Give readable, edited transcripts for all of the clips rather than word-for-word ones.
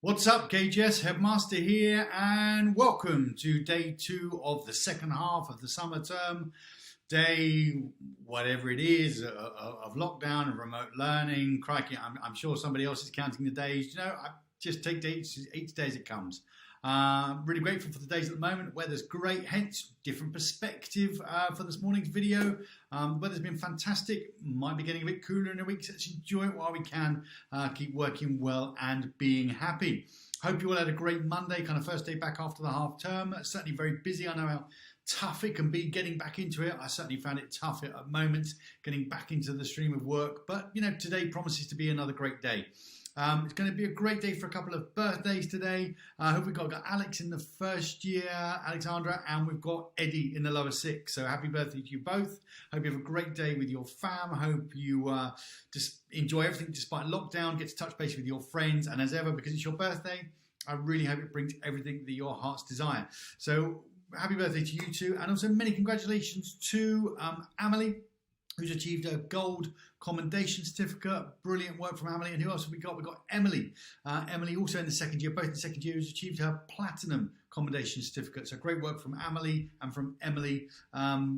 What's up, KGS? Headmaster here, and welcome to day 2 of the second half of the summer term. Day, whatever it is, of lockdown and remote learning. Crikey, I'm sure somebody else is counting the days. You know, I just take each day as it comes. Really grateful for the days at the moment. Weather's great, hence different perspective for this morning's video. Weather's been fantastic. Might be getting a bit cooler in a week, so let's enjoy it while we can. Keep working well and being happy. Hope you all had a great Monday, kind of first day back after the half term. Certainly very busy. I know how tough it can be getting back into it. I certainly found it tough at moments getting back into the stream of work. But, you know, today promises to be another great day. It's going to be a great day for a couple of birthdays today. I hope we've got Alex in the first year, Alexandra, and we've got Eddie in the lower 6. So happy birthday to you both. Hope you have a great day with your fam. Hope you just enjoy everything despite lockdown. Get to touch base with your friends. And as ever, because it's your birthday, I really hope it brings everything that your hearts desire. So happy birthday to you two. And also many congratulations to Amelie, who's achieved a gold commendation certificate. Brilliant work from Emily. And who else have we got? We've got Emily. Emily also in the second year, both in the second year, who's achieved her platinum commendation certificate. So great work from Emily and from Emily.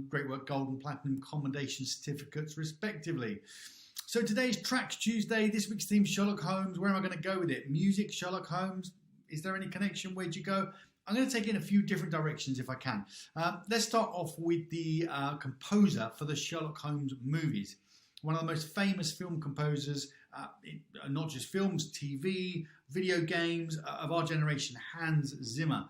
Great work, gold and platinum commendation certificates, respectively. So today's Tracks Tuesday. This week's theme, Sherlock Holmes. Where am I going to go with it? Music, Sherlock Holmes. Is there any connection? Where'd you go? I'm going to take it in a few different directions if I can. Let's start off with the composer for the Sherlock Holmes movies. One of the most famous film composers, not just films, TV, video games of our generation, Hans Zimmer.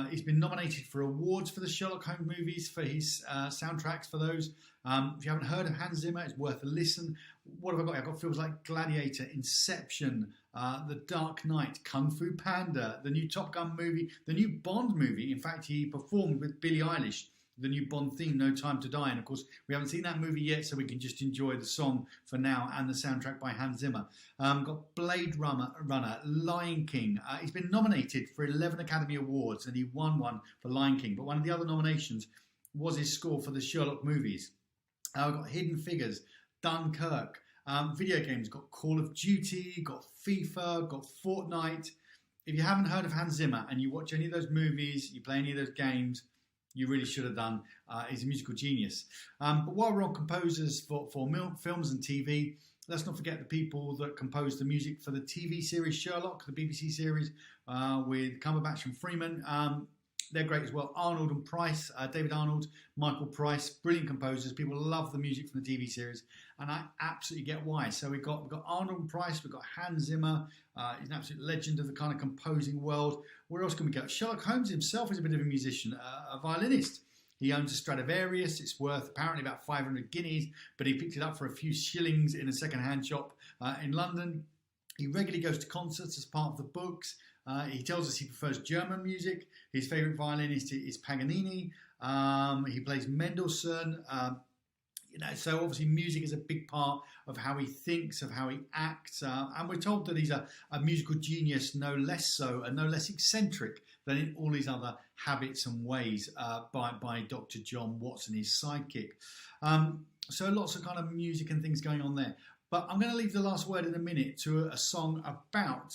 He's been nominated for awards for the Sherlock Holmes movies, for his soundtracks for those. If you haven't heard of Hans Zimmer, it's worth a listen. What have I got? I've got films like Gladiator, Inception, The Dark Knight, Kung Fu Panda, the new Top Gun movie, the new Bond movie. In fact, he performed with Billie Eilish, the new Bond theme, No Time to Die. And of course, we haven't seen that movie yet, so we can just enjoy the song for now and the soundtrack by Hans Zimmer. Got Blade Runner, Lion King. He's been nominated for 11 Academy Awards, and he won one for Lion King. But one of the other nominations was his score for the Sherlock movies. We've got Hidden Figures, Dunkirk, video games, got Call of Duty, got FIFA, got Fortnite. If you haven't heard of Hans Zimmer and you watch any of those movies, you play any of those games, you really should have done. He's a musical genius. But while we're on composers for films and TV, let's not forget the people that composed the music for the TV series Sherlock, the BBC series with Cumberbatch and Freeman. They're great as well. Arnold and Price, David Arnold, Michael Price, brilliant composers. People love the music from the TV series, and I absolutely get why. So we've got Arnold and Price, we've got Hans Zimmer. He's an absolute legend of the kind of composing world. Where else can we go? Sherlock Holmes himself is a bit of a musician, a violinist. He owns a Stradivarius. It's worth apparently about 500 guineas, but he picked it up for a few shillings in a second-hand shop in London. He regularly goes to concerts as part of the books. He tells us he prefers German music. His favourite violinist is Paganini. He plays Mendelssohn. So obviously music is a big part of how he thinks, of how he acts. And we're told that he's a musical genius, no less so, and no less eccentric than in all his other habits and ways by Dr. John Watson, his sidekick. So lots of kind of music and things going on there. But I'm going to leave the last word in a minute to a song about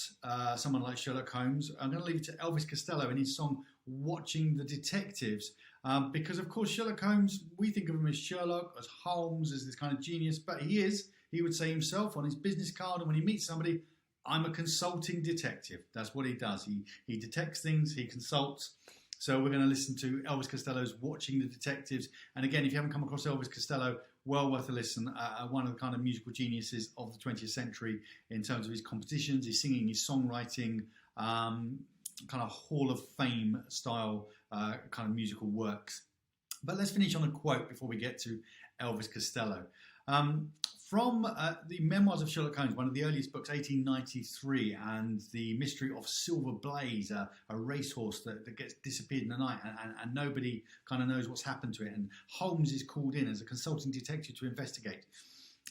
someone like Sherlock Holmes. I'm going to leave it to Elvis Costello and his song Watching the Detectives. Because, of course, Sherlock Holmes, we think of him as Sherlock, as Holmes, as this kind of genius. But he would say himself on his business card, and when he meets somebody, I'm a consulting detective. That's what he does. He detects things, he consults. So we're going to listen to Elvis Costello's Watching the Detectives. And again, if you haven't come across Elvis Costello, well worth a listen. One of the kind of musical geniuses of the 20th century in terms of his compositions, his singing, his songwriting, kind of Hall of Fame style kind of musical works. But let's finish on a quote before we get to Elvis Costello. From the Memoirs of Sherlock Holmes, one of the earliest books, 1893, and the mystery of Silver Blaze, a racehorse that gets disappeared in the night, and nobody kind of knows what's happened to it. And Holmes is called in as a consulting detective to investigate.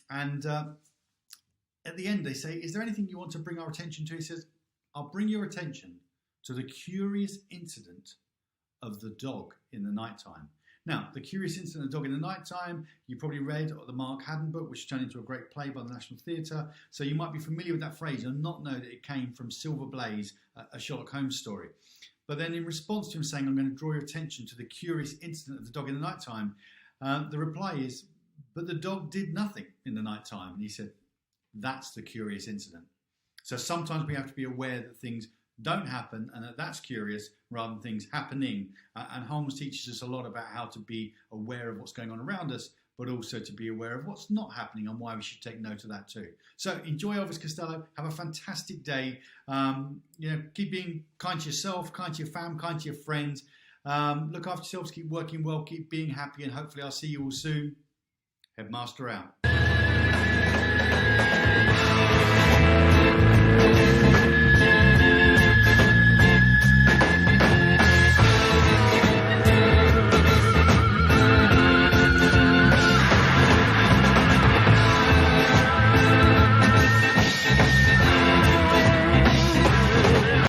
And at the end, they say, is there anything you want to bring our attention to? He says, I'll bring your attention to the curious incident of the dog in the nighttime. Now, The Curious Incident of the Dog in the Nighttime, you probably read the Mark Haddon book, which turned into a great play by the National Theatre. So you might be familiar with that phrase and not know that it came from Silver Blaze, a Sherlock Holmes story. But then in response to him saying, I'm going to draw your attention to the curious incident of the dog in the nighttime, the reply is, but the dog did nothing in the nighttime. And he said, that's the curious incident. So sometimes we have to be aware that things don't happen and that's curious rather than things happening. And Holmes teaches us a lot about how to be aware of what's going on around us, but also to be aware of what's not happening and why we should take note of that too. So enjoy Elvis Costello. Have a fantastic day. Keep being kind to yourself, kind to your family, kind to your friends. Look after yourselves, keep working well, keep being happy, and hopefully I'll see you all soon. Headmaster out.